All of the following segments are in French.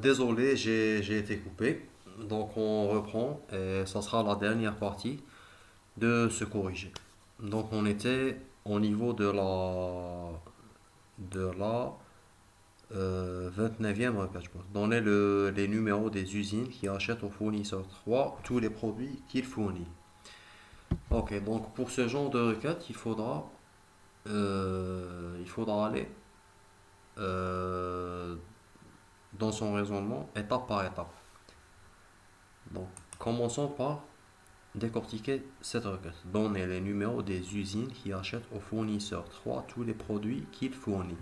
Désolé, j'ai été coupé. Donc on reprend et ça sera la dernière partie de se corriger. Donc on était au niveau de la 29e requête, je pense. Donner les numéros des usines qui achètent au fournisseur 3 tous les produits qu'il fournit. Ok, donc pour ce genre de requête, il faudra aller euh, dans son raisonnement étape par étape. Donc commençons par décortiquer cette requête. Donner les numéros des usines qui achètent au fournisseur 3 tous les produits qu'il fournit.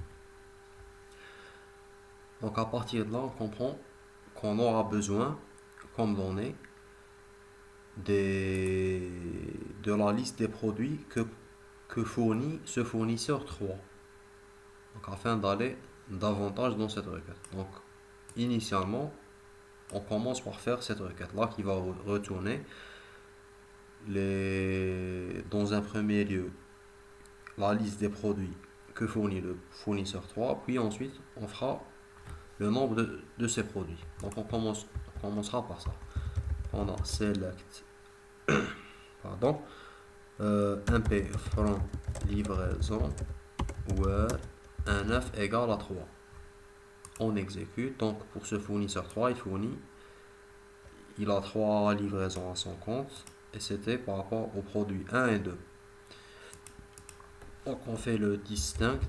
Donc à partir de là, on comprend qu'on aura besoin, comme données, des, de la liste des produits que fournit ce fournisseur 3. Donc afin d'aller davantage dans cette requête. Donc initialement, on commence par faire cette requête-là qui va retourner dans un premier lieu la liste des produits que fournit le fournisseur 3, puis ensuite on fera le nombre de ces produits. Donc on commencera par ça. On a select, pardon, MP from livraison where un 9 égale à 3. On exécute. Donc pour ce fournisseur 3, il a 3 livraisons à son compte et c'était par rapport aux produits 1 et 2. Donc on fait le distinct.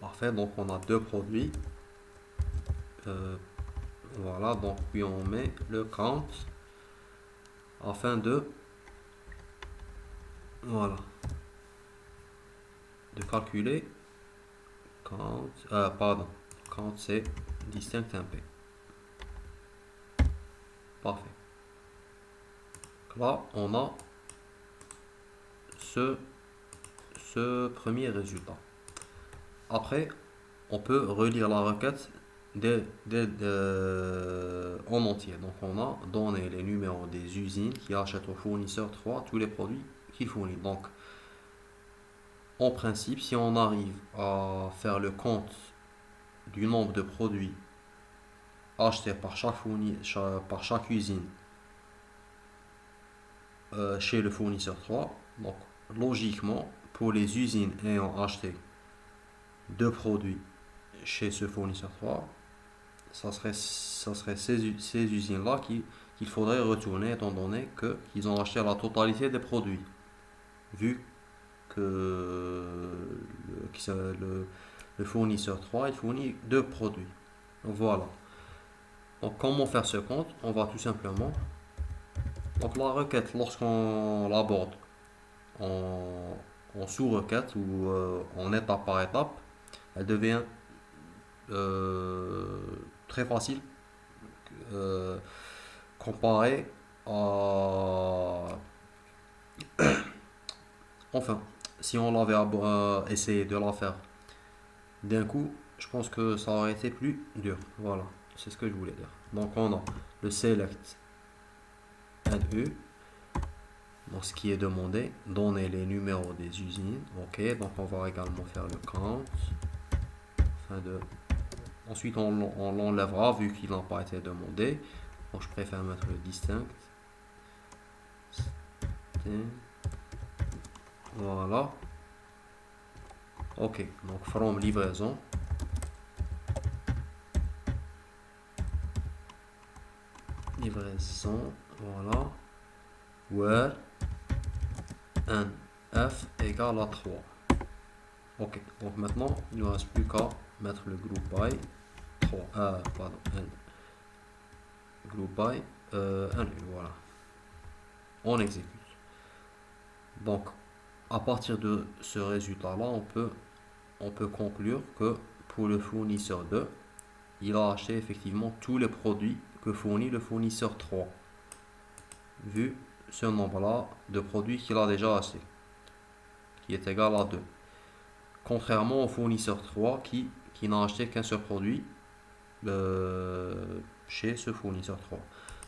Parfait, donc on a deux produits. Euh, voilà, donc puis on met le count afin voilà, de calculer count, pardon, count c'est distinct MP. Parfait. Là, on a ce, ce premier résultat. Après, on peut relire la requête en entier. Donc on a donné les numéros des usines qui achètent au fournisseur 3 tous les produits qu'il fournit. Donc en principe, si on arrive à faire le compte du nombre de produits achetés par chaque usine chez le fournisseur 3, donc logiquement, pour les usines ayant acheté deux produits chez ce fournisseur 3, ça serait ces usines-là qu'il faudrait retourner étant donné qu'ils ont acheté la totalité des produits. Vu que le fournisseur 3 il fournit deux produits. Donc voilà. Donc comment faire ce compte? On va tout simplement. Donc la requête, lorsqu'on l'aborde en, en sous-requête ou en étape par étape, elle devient euh, très facile euh, comparée à. Enfin, si on l'avait essayé de la faire d'un coup, je pense que ça aurait été plus dur. Voilà, c'est ce que je voulais dire. Donc on a le select NU, donc ce qui est demandé, donner les numéros des usines. Ok, donc on va également faire le count. Afin de... Ensuite on l'enlèvera vu qu'il n'a pas été demandé. Donc je préfère mettre le distinct. Voilà. Ok, donc from livraison. Livraison, voilà. Where un f égale à 3. Ok, donc maintenant il ne reste plus qu'à mettre le group by 3. Pardon, group by 1, voilà. On exécute. Donc à partir de ce résultat-là, on peut conclure que pour le fournisseur 2, il a acheté effectivement tous les produits que fournit le fournisseur 3, vu ce nombre-là de produits qu'il a déjà acheté, qui est égal à 2. Contrairement au fournisseur 3 qui n'a acheté qu'un seul produit chez ce fournisseur 3.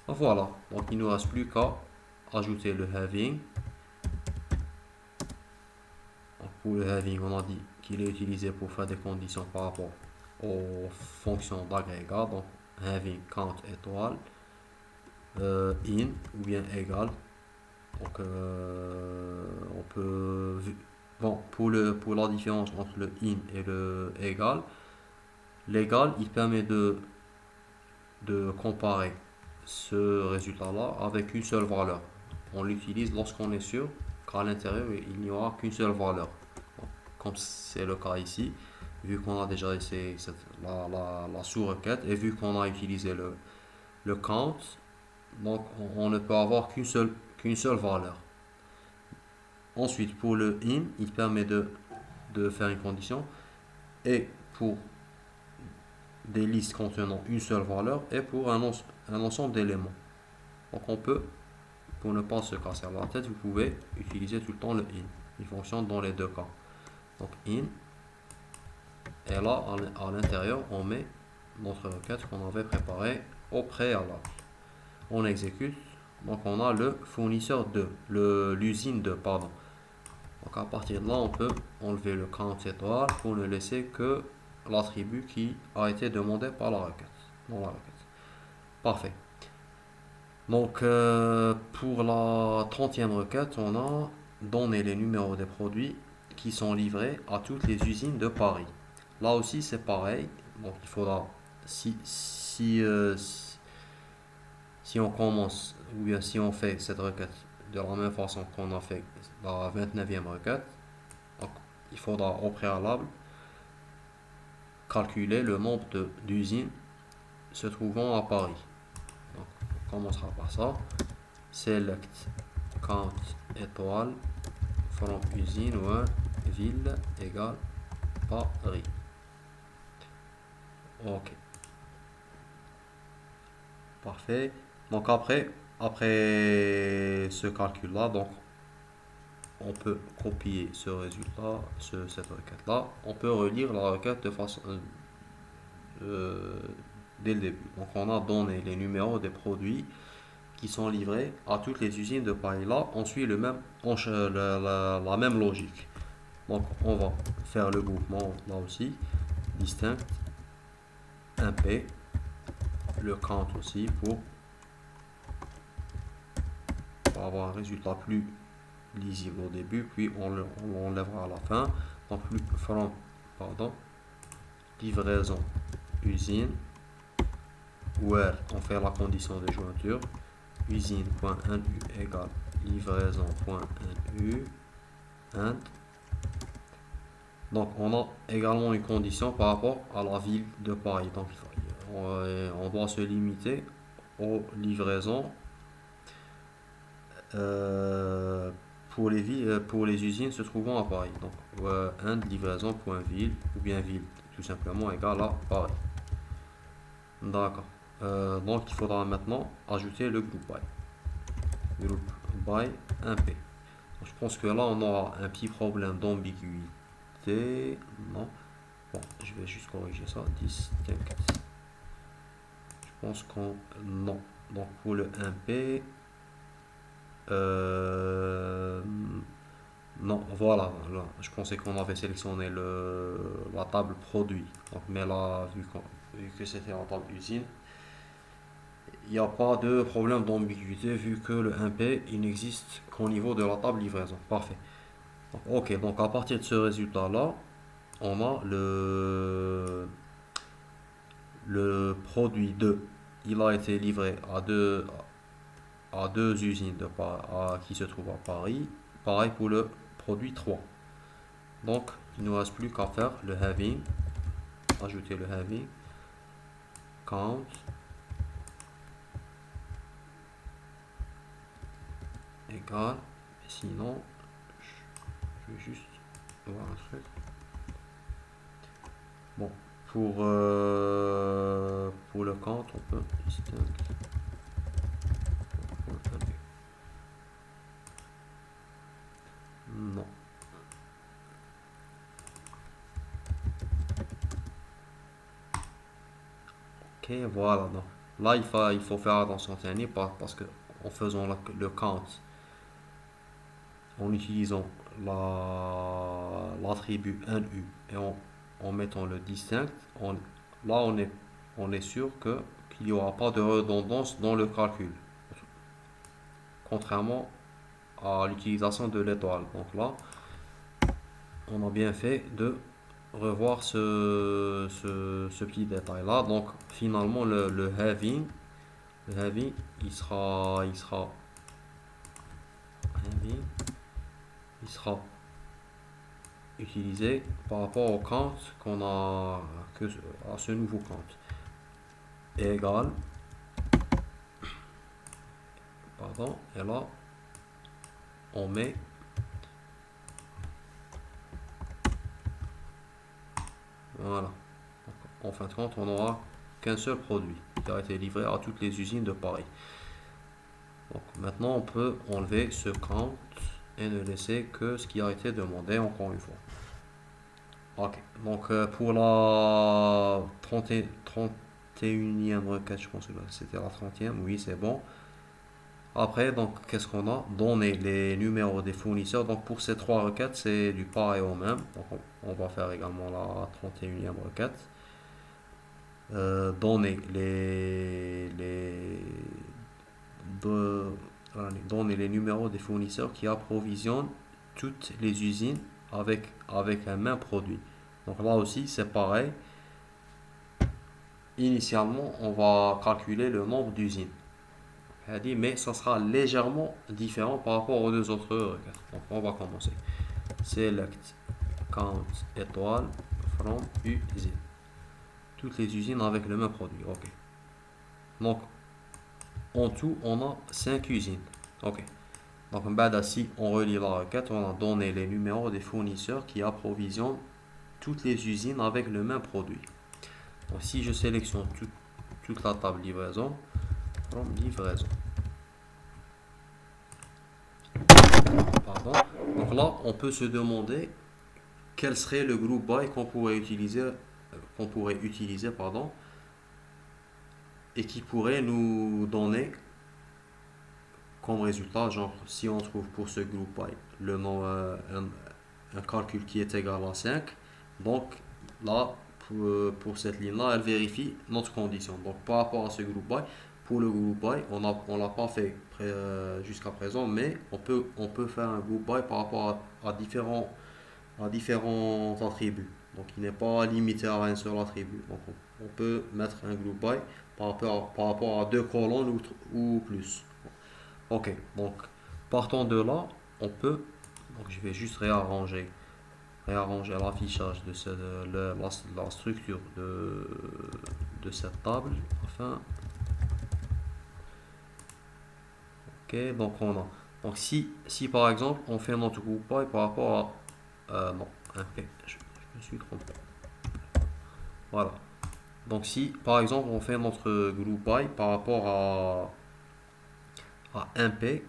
Donc voilà, donc il ne nous reste plus qu'à ajouter le having. Donc pour le having, on a dit qu'il est utilisé pour faire des conditions par rapport aux fonctions d'agrégat, donc having count étoile, in ou bien égal. Donc on peut bon pour la différence entre le in et le égal, l'égal il permet de comparer ce résultat-là avec une seule valeur. On l'utilise lorsqu'on est sûr qu'à l'intérieur il n'y aura qu'une seule valeur. Donc, comme c'est le cas ici, vu qu'on a déjà essayé la sous-requête et vu qu'on a utilisé le count, donc on ne peut avoir qu'une seule valeur. Ensuite, pour le in, il permet de faire une condition et pour des listes contenant une seule valeur et pour un ensemble d'éléments. Donc on peut, pour ne pas se casser la tête, vous pouvez utiliser tout le temps le in. Il fonctionne dans les deux cas. Donc in, et là à l'intérieur on met notre requête qu'on avait préparée au préalable. On exécute, donc on a le fournisseur 2, l'usine 2, pardon. Donc à partir de là, on peut enlever le count étoile pour ne laisser que l'attribut qui a été demandé par la requête. Dans la requête. Parfait. Donc pour la 30e requête, on a donné les numéros des produits qui sont livrés à toutes les usines de Paris. Là aussi c'est pareil. Donc il faudra, si on commence, ou bien si on fait cette requête de la même façon qu'on a fait la 29e requête, donc, il faudra au préalable calculer le nombre d'usines se trouvant à Paris. Donc, on commencera par ça. Select count étoile from usine ou ville égale Paris. Ok. Parfait. Donc après ce calcul-là, donc on peut copier ce résultat, cette requête-là. On peut relire la requête de façon dès le début. Donc on a donné les numéros des produits qui sont livrés à toutes les usines de Paris. Là, on suit la même logique. Donc on va faire le groupement là aussi, distinct, MP, le count aussi pour avoir un résultat plus lisible au début, puis on l'enlèvera à la fin. Donc from, pardon, livraison usine, where on fait la condition de jointure, usine.nu égale livraison.nu, and donc on a également une condition par rapport à la ville de Paris. Donc on doit se limiter aux livraisons pour les usines se trouvant à Paris. Donc and livraison.ville ou bien ville tout simplement égale à Paris. D'accord. Donc il faudra maintenant ajouter le group by. Group by MP. Je pense que là on aura un petit problème d'ambiguïté. Non. Bon, je vais juste corriger ça. Distinct. Je pense qu'on. Non. Donc pour le MP. Non, voilà, là, je pensais qu'on avait sélectionné la table produit. Donc, mais là, vu que c'était en table usine, il n'y a pas de problème d'ambiguïté vu que le MP il n'existe qu'au niveau de la table livraison. Parfait. Donc, ok, donc à partir de ce résultat-là, on a le produit 2. Il a été livré à deux usines qui se trouvent à Paris. Pareil pour le produit 3. Donc, il ne nous reste plus qu'à faire le having, ajouter le having, count, égal, sinon, je vais juste voir un truc. Bon, pour le count, on peut distinct. Non. Ok, voilà. Donc, là, il faut faire attention cette année parce que en faisant le count, en utilisant l'attribut 1U et en mettant le distinct, Là, on est sûr qu'il n'y aura pas de redondance dans le calcul, contrairement à l'utilisation de l'étoile. Donc là, on a bien fait de revoir ce petit détail là. Donc finalement le having having, il sera utilisé par rapport au count qu'on a à ce nouveau count égal, pardon, et là on met, voilà. Donc, en fin de compte, on n'aura qu'un seul produit qui a été livré à toutes les usines de Paris. Donc maintenant on peut enlever ce count et ne laisser que ce qui a été demandé encore une fois. Ok, donc pour la 31e requête, je pense que c'était la 30e, oui c'est bon. Après, donc qu'est-ce qu'on a? Donner les numéros des fournisseurs. Donc pour ces trois requêtes, c'est du pareil au même. Donc on va faire également la 31e requête. Donner de- donner les numéros des fournisseurs qui approvisionnent toutes les usines avec un même produit. Donc là aussi, c'est pareil. Initialement, on va calculer le nombre d'usines. Mais ça sera légèrement différent par rapport aux deux autres requêtes. Donc on va commencer. Select count étoile from usine. Toutes les usines avec le même produit. Ok. Donc en tout, on a 5 usines. Ok. Donc si on relie la requête, on a donné les numéros des fournisseurs qui approvisionnent toutes les usines avec le même produit. Donc si je sélectionne toute la table livraison, from livraison. Pardon. Donc là, on peut se demander quel serait le group by qu'on pourrait utiliser, pardon, et qui pourrait nous donner comme résultat, genre si on trouve pour ce group by le nom, un calcul qui est égal à 5, donc là, pour cette ligne-là, elle vérifie notre condition. Donc par rapport à ce group by, pour le group by, on l'a pas fait jusqu'à présent, mais on peut faire un group by par rapport à différents attributs. Donc il n'est pas limité à un seul attribut. Donc on peut mettre un group by par rapport à deux colonnes ou plus. Ok, donc partant de là, on peut. Donc je vais juste réarranger l'affichage de la structure de cette table. Enfin, ok, donc on a. Donc si par exemple on fait notre group by par rapport à. Non, un P, je me suis trompé. Voilà. Donc si par exemple on fait notre group by par rapport à un P,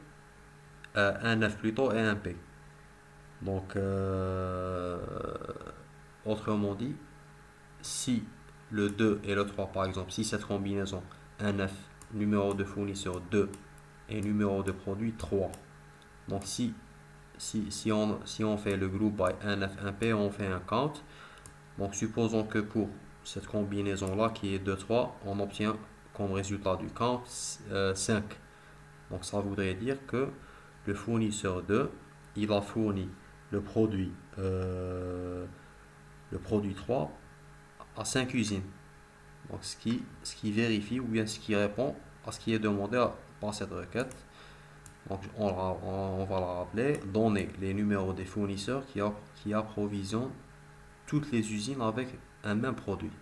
un F plutôt et un P. Donc autrement dit, si le 2 et le 3 par exemple, si cette combinaison un F, numéro de fournisseur 2 et numéro de produit 3. Donc si on fait le group by un F, un P, on fait un count. Donc supposons que pour cette combinaison-là qui est 2, 3, on obtient comme résultat du count 5. Donc ça voudrait dire que le fournisseur 2, il a fourni le produit, euh, le produit 3 à 5 usines. Donc ce qui vérifie ou bien ce qui répond à ce qui est demandé par cette requête. Donc on va la rappeler, donner les numéros des fournisseurs qui approvisionnent toutes les usines avec un même produit.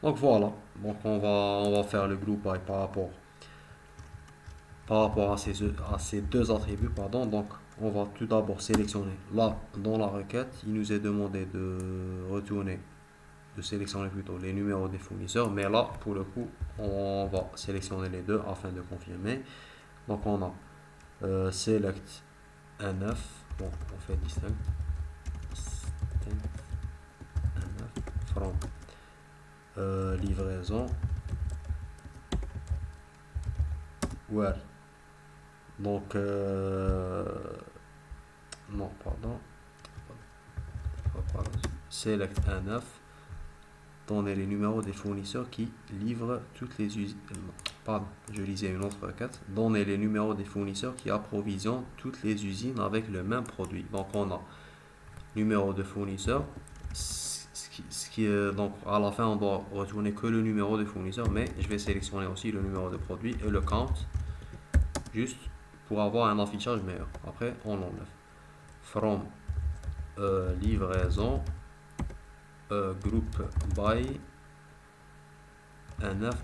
Donc voilà, donc on va faire le group by par rapport à ces deux attributs. Pardon. Donc on va tout d'abord sélectionner. Là, dans la requête, il nous est demandé de sélectionner plutôt les numéros des fournisseurs. Mais là, pour le coup, on va sélectionner les deux afin de confirmer. Donc on a select N9. Bon, on fait distinct. N9 from livraison where. Donc non, pardon. Select N9 donner les numéros des fournisseurs qui livrent toutes les usines. Pardon, je lisais une autre requête. Donner les numéros des fournisseurs qui approvisionnent toutes les usines avec le même produit. Donc on a numéro de fournisseur. Donc à la fin on doit retourner que le numéro de fournisseur, mais je vais sélectionner aussi le numéro de produit et le count juste pour avoir un affichage meilleur. Après on l'enlève. From livraison group by un 9,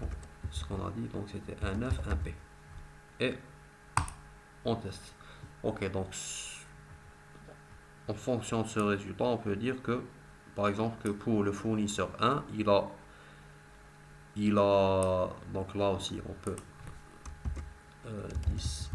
ce qu'on a dit, donc c'était un 9, un P. Et on teste. Ok, donc en fonction de ce résultat, on peut dire que, par exemple, que pour le fournisseur 1, donc là aussi, on peut 10,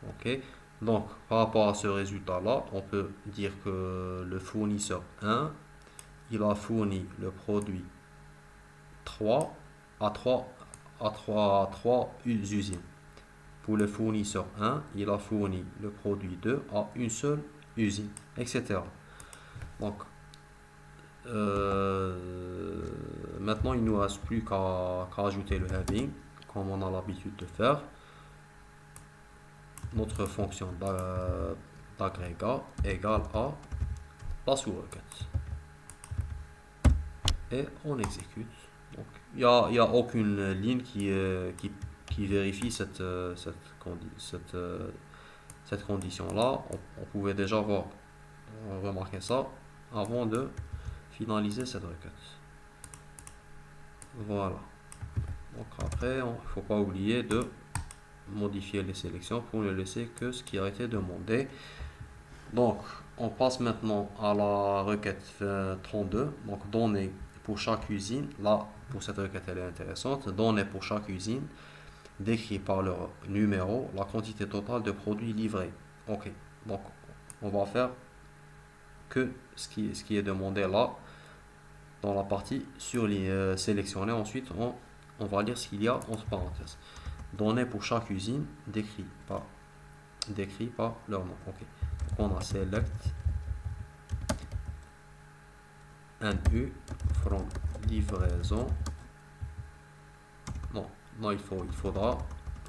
ok, donc par rapport à ce résultat-là, on peut dire que le fournisseur 1, il a fourni le produit 3 à 3 usines. Pour le fournisseur 1, il a fourni le produit 2 à une seule usine, etc. Donc, maintenant, il ne nous reste plus qu'à ajouter le having, comme on a l'habitude de faire. Notre fonction d'agrégat égale à la sous-requête. Et on exécute. Donc, il n'y a aucune ligne qui vérifie cette condition-là. On pouvait déjà remarquer ça avant de finaliser cette requête. Voilà. Donc après, il ne faut pas oublier de modifier les sélections pour ne laisser que ce qui a été demandé. Donc, on passe maintenant à la requête 32. Donc, données pour chaque usine. Là, pour cette requête, elle est intéressante. Données pour chaque usine, décrit par leur numéro, la quantité totale de produits livrés. Ok, donc on va faire que ce qui est demandé là, dans la partie sélectionnée. Ensuite, on va lire ce qu'il y a entre parenthèses. Données pour chaque usine, décrit par leur nom. Ok, donc on a select NU from livraison. Non, il faudra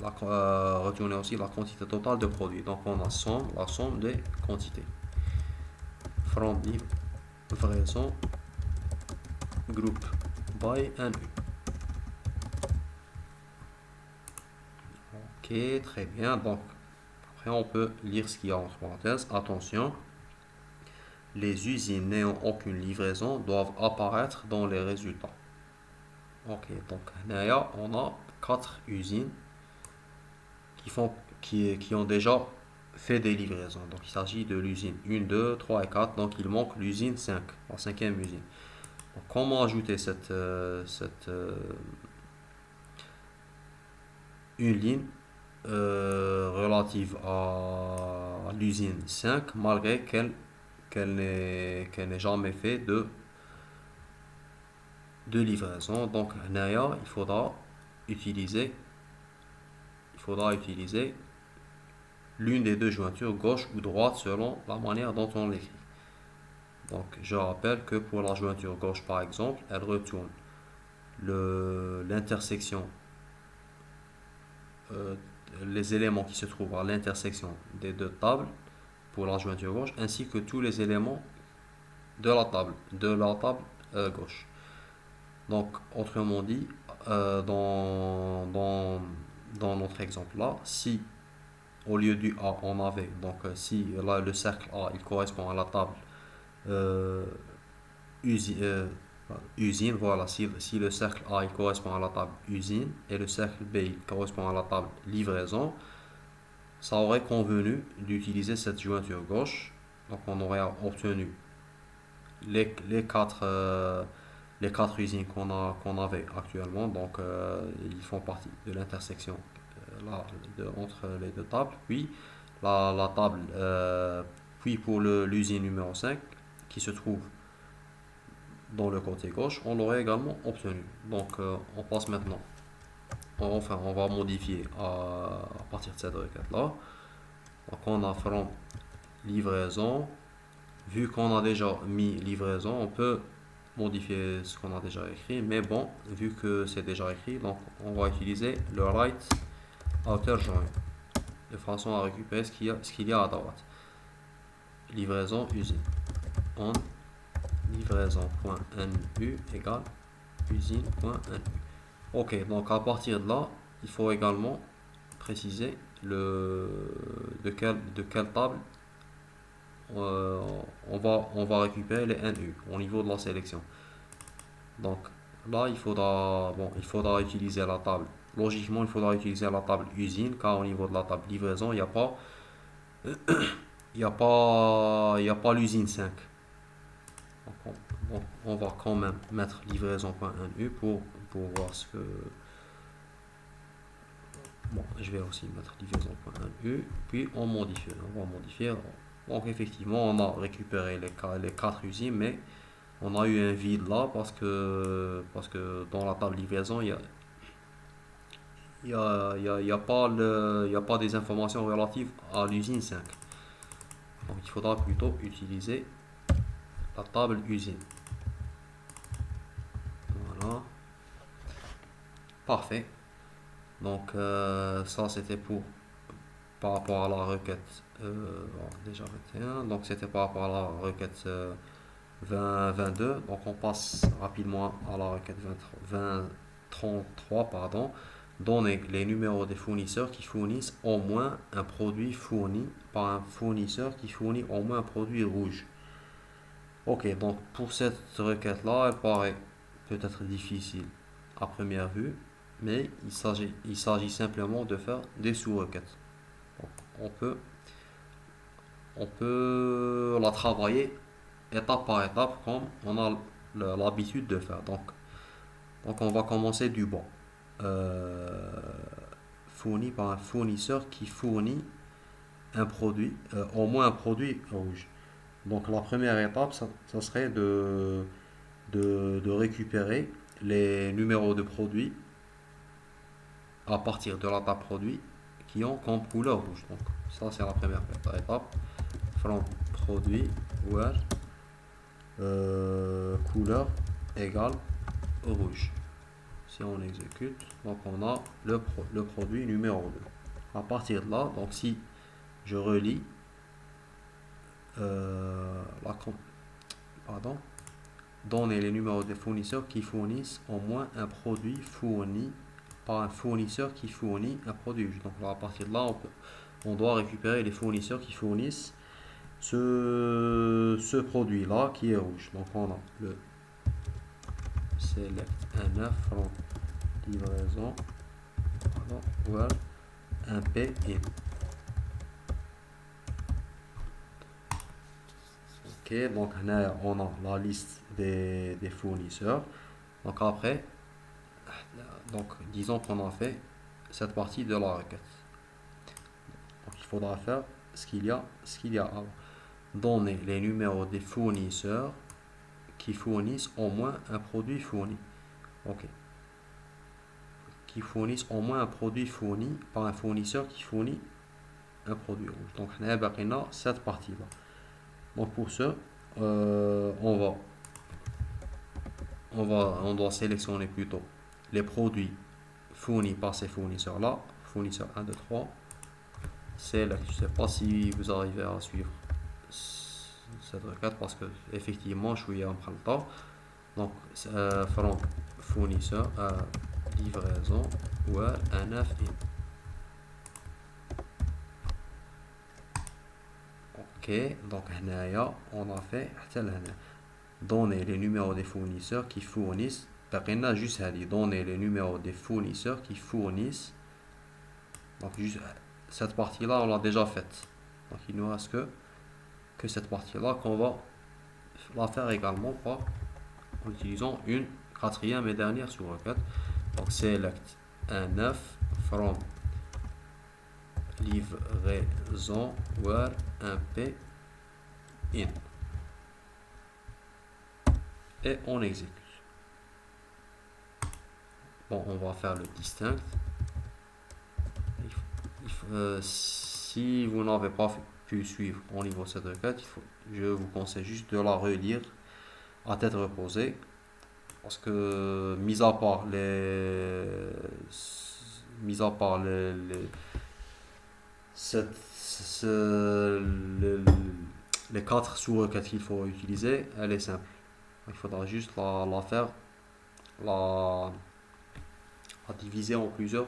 retourner aussi la quantité totale de produits. Donc on a la somme des quantités. From livraison group by NU. Ok, très bien. Donc après on peut lire ce qu'il y a entre parenthèses. Attention, les usines n'ayant aucune livraison doivent apparaître dans les résultats. Ok, donc là on a 4 usines qui ont déjà fait des livraisons. Donc il s'agit de l'usine 1, 2, 3 et 4. Donc il manque l'usine 5, la cinquième usine. Donc comment ajouter une ligne relative à l'usine 5 malgré qu'elle n'ait jamais fait de livraison. Donc là, il faudra utiliser l'une des deux jointures, gauche ou droite, selon la manière dont on l'écrit. Donc je rappelle que pour la jointure gauche par exemple, elle retourne l'intersection, les éléments qui se trouvent à l'intersection des deux tables pour la jointure gauche, ainsi que tous les éléments de la table gauche. Donc autrement dit, dans notre exemple là, si au lieu du A on avait, donc si là le cercle A il correspond à la table usine, voilà, si le cercle A il correspond à la table usine et le cercle B il correspond à la table livraison, ça aurait convenu d'utiliser cette jointure gauche. Donc on aurait obtenu les quatre usines qu'on avait actuellement. Donc ils font partie de l'intersection entre les deux tables. Puis la table, puis pour l'usine numéro 5 qui se trouve dans le côté gauche, on l'aurait également obtenu. Donc on passe maintenant, on va modifier à partir de cette requête là. Donc on a from livraison. Vu qu'on a déjà mis livraison, on peut modifier ce qu'on a déjà écrit, mais bon, vu que c'est déjà écrit, donc on va utiliser le write outer join de façon à récupérer ce qu'il y a à droite. Livraison usine. On livraison.nu égale usine.nu. Ok, donc à partir de là, il faut également préciser de quelle table on va récupérer les NU au niveau de la sélection. Donc là, il faudra utiliser la table. Logiquement, il faudra utiliser la table usine, car au niveau de la table livraison, il y a pas l'usine 5. Donc on va quand même mettre livraison.nu pour voir ce que... Bon, je vais aussi mettre livraison.nu, puis on va modifier. Donc effectivement, on a récupéré les 4 usines, mais on a eu un vide là parce que dans la table livraison, il y a pas il y a pas des informations relatives à l'usine 5. Donc il faudra plutôt utiliser la table usine. Voilà. Parfait. Donc ça c'était pour par rapport à la requête déjà 21. Donc c'était par rapport à la requête 22. Donc on passe rapidement à la requête 33, pardon. Donner les numéros des fournisseurs qui fournissent au moins un produit fourni par un fournisseur qui fournit au moins un produit rouge. Ok, donc pour cette requête-là, elle paraît peut-être difficile à première vue, mais il s'agit simplement de faire des sous-requêtes. Donc, on peut la travailler étape par étape comme on a l'habitude de faire. Donc on va commencer du bas. Euh, Fourni par un fournisseur qui fournit un produit, au moins un produit rouge. Donc la première étape, ça serait de récupérer les numéros de produits à partir de la table produit qui ont comme couleur rouge. Donc ça c'est la première étape. From produit where couleur égale rouge. Si on exécute, donc on a le produit numéro 2. À partir de là, donc si je relis la pardon, donner les numéros des fournisseurs qui fournissent au moins un produit fourni par un fournisseur qui fournit un produit. Donc à partir de là, on doit récupérer les fournisseurs qui fournissent ce produit-là qui est rouge. Donc on a le select NF from livraison, voilà, un P in. Ok, donc là on a la liste des fournisseurs. Donc après, donc disons qu'on a fait cette partie de la requête. Donc il faudra faire ce qu'il y a avant. Donner les numéros des fournisseurs qui fournissent au moins un produit fourni. Ok. Qui fournissent au moins un produit fourni par un fournisseur qui fournit un produit rouge. Donc on a cette partie-là. Donc pour ce, on doit sélectionner plutôt les produits fournis par ces fournisseurs-là. Fournisseur 1, 2, 3. Je ne sais pas si vous arrivez à suivre cette requête parce que effectivement je suis en prend le temps. Donc from fournisseur à livraison ou un NF in. Ok, donc on a fait donner les numéros des fournisseurs qui fournissent. Juste à dire donner les numéros des fournisseurs qui fournissent. Donc juste cette partie-là on l'a déjà faite. Donc il nous reste que cette partie-là qu'on va la faire également en utilisant une quatrième et dernière sous-requête. Donc select un 9 from livraison where un P in. Et on exécute. Bon, on va faire le distinct. si vous n'avez pas pu suivre au niveau de cette requête, je vous conseille juste de la relire à tête reposée. Parce que, mis à part cette- les quatre sous-requêtes qu'il faut utiliser, elle est simple. Il faudra juste la faire, la, la diviser en plusieurs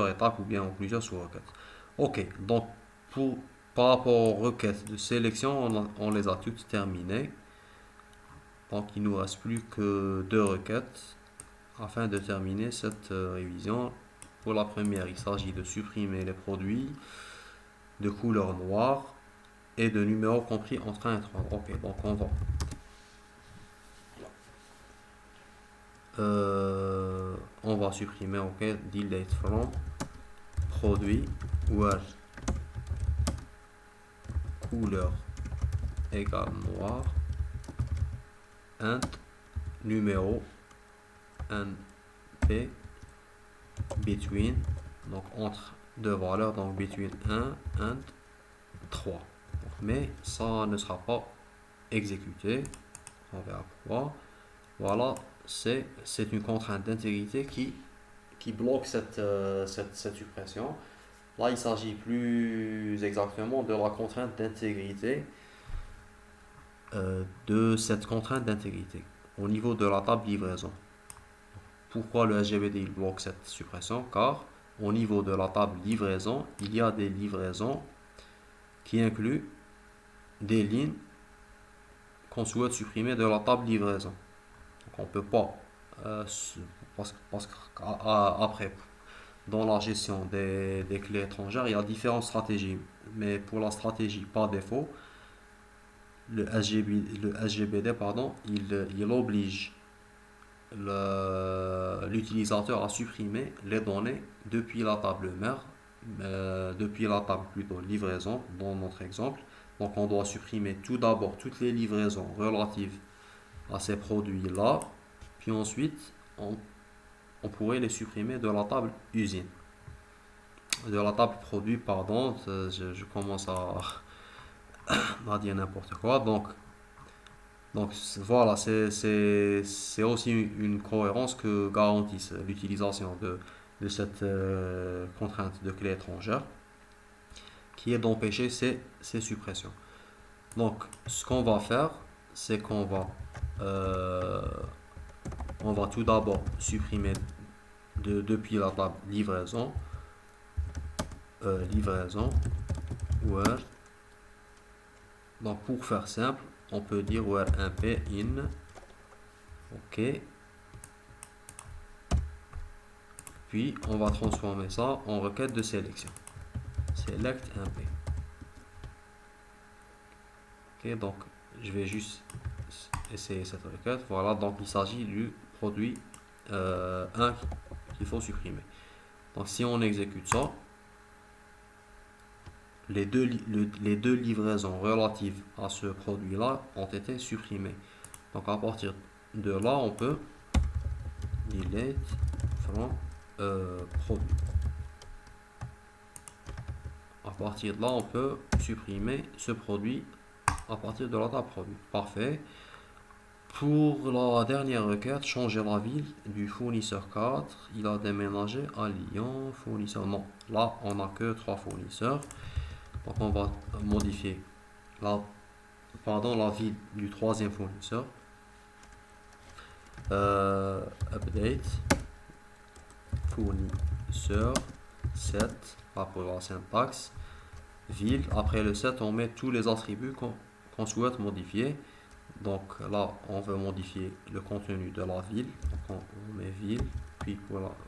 étapes ou bien en plusieurs sous-requêtes. Ok, donc pour, par rapport aux requêtes de sélection, on les a toutes terminées. Donc il nous reste plus que deux requêtes afin de terminer cette révision. Pour la première, il s'agit de supprimer les produits de couleur noire et de numéros compris entre 1 et 3. Ok, donc on va supprimer, ok, delete from produit where couleur égale noir and numéro np between, donc entre deux valeurs, donc between 1 and 3. Mais ça ne sera pas exécuté. On verra pourquoi. Voilà, c'est une contrainte d'intégrité qui bloque cette suppression. Là, il s'agit plus exactement de la contrainte d'intégrité, de cette contrainte d'intégrité au niveau de la table livraison. Pourquoi le SGBD il bloque cette suppression? Car au niveau de la table livraison, il y a des livraisons qui incluent des lignes qu'on souhaite supprimer de la table livraison. Donc on ne peut pas, parce qu'après, dans la gestion des clés étrangères, il y a différentes stratégies. Mais pour la stratégie par défaut, le SGBD, pardon, il oblige l'utilisateur à supprimer les données depuis la table mère, depuis la table plutôt livraison dans notre exemple. Donc on doit supprimer tout d'abord toutes les livraisons relatives à ces produits-là, puis ensuite on pourrait les supprimer de la table usine, de la table produit, pardon, je commence à dire n'importe quoi. Donc voilà, c'est aussi une cohérence que garantisse l'utilisation de cette contrainte de clé étrangère, qui est d'empêcher ces suppressions. Donc ce qu'on va faire, c'est euh, on va tout d'abord supprimer depuis la table livraison, where. Donc pour faire simple, on peut dire where mp in, ok. Puis on va transformer ça en requête de sélection. Select mp. Ok, donc je vais juste essayer cette requête. Voilà, donc il s'agit du produit 1 qu'il faut supprimer. Donc si on exécute ça, les deux livraisons relatives à ce produit-là ont été supprimées. Donc à partir de là, on peut delete from produit. À partir de là, on peut supprimer ce produit à partir de la table produit. Parfait. Pour la dernière requête, changer la ville du fournisseur 4. Il a déménagé à Lyon. Fournisseur, non. Là, on n'a que 3 fournisseurs. Donc on va modifier la ville du troisième fournisseur. Update fournisseur 7, pour la syntaxe. Ville, après le 7, on met tous les attributs qu'on souhaite modifier. Donc là, on veut modifier le contenu de la ville. Donc on met ville, puis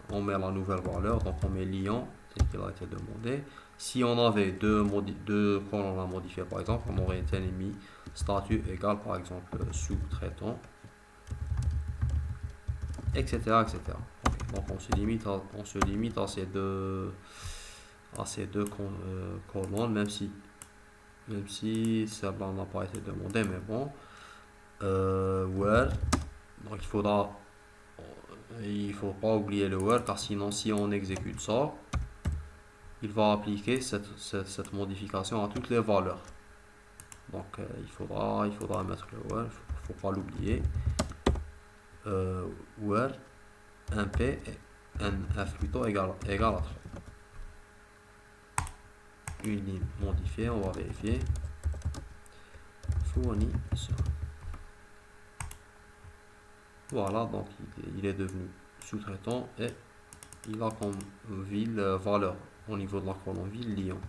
on met la nouvelle valeur. Donc on met Lyon, tel qu'il a été demandé. Si on avait deux colonnes à modifier, par exemple, on aurait été mis statut égal, par exemple, sous-traitant, etc., etc. Okay. Donc on se limite à ces deux colonnes, même si celle-là n'a pas été demandée, mais bon. Where, donc il faut pas oublier le where, car sinon si on exécute ça, il va appliquer cette modification à toutes les valeurs. Donc il faudra mettre le where, il ne faut pas l'oublier. Where np et nf plutôt égale à 3. Une ligne modifiée, on va vérifier. Fournisseur. Voilà, donc il est devenu sous-traitant et il a comme ville valeur au niveau de la colonne ville Lyon.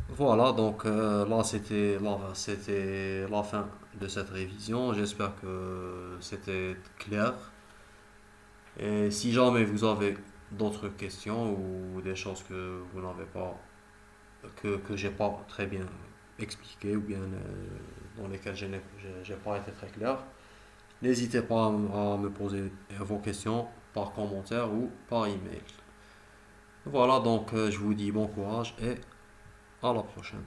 Voilà, donc là c'était la fin de cette révision. J'espère que c'était clair. Et si jamais vous avez d'autres questions ou des choses que vous n'avez pas, que j'ai pas très bien expliqué ou bien dans lesquelles j'ai pas été très clair, n'hésitez pas à me poser vos questions par commentaire ou par email. Voilà, donc je vous dis bon courage et à la prochaine.